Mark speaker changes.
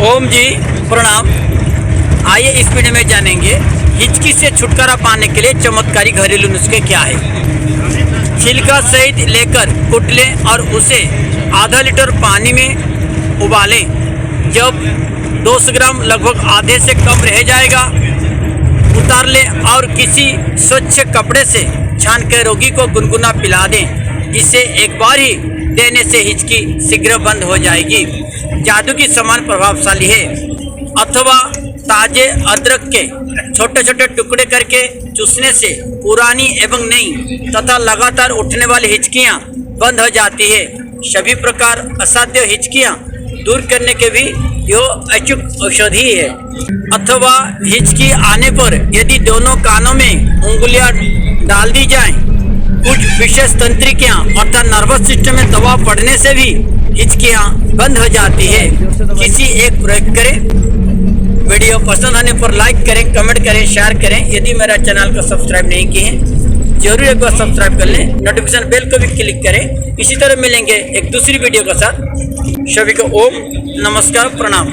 Speaker 1: ओम जी प्रणाम। आइए इस वीडियो में जानेंगे हिचकी से छुटकारा पाने के लिए चमत्कारी घरेलू नुस्खे क्या है। छिलका सहित लेकर कूट लें और उसे आधा लीटर पानी में उबालें। जब 200 ग्राम लगभग आधे से कम रह जाएगा उतार लें और किसी स्वच्छ कपड़े से छान कर रोगी को गुनगुना पिला दें। इसे एक बार ही देने से हिचकी शीघ्र बंद हो जाएगी। जादू की समान प्रभावशाली है। अथवा ताजे अदरक के छोटे छोटे टुकड़े करके चूसने से पुरानी एवं नई तथा लगातार उठने वाली हिचकियां बंद हो जाती है। सभी प्रकार असाध्य हिचकियां दूर करने के भी यह अचूक औषधि है। अथवा हिचकी आने पर यदि दोनों कानों में उंगलियां डाल दी जाएं, कुछ विशेष तंत्रिकाएं अर्थात नर्वस सिस्टम में दबाव पड़ने से भी हिचकियां बंद हो जाती है। किसी एक प्रयोग करें। वीडियो पसंद आने पर लाइक करें, कमेंट करें, शेयर करें। यदि मेरा चैनल को सब्सक्राइब नहीं किए हैं जरूर एक बार सब्सक्राइब कर लें। नोटिफिकेशन बेल को भी क्लिक करें। इसी तरह मिलेंगे एक दूसरी वीडियो के साथ। सभी को ओम नमस्कार प्रणाम।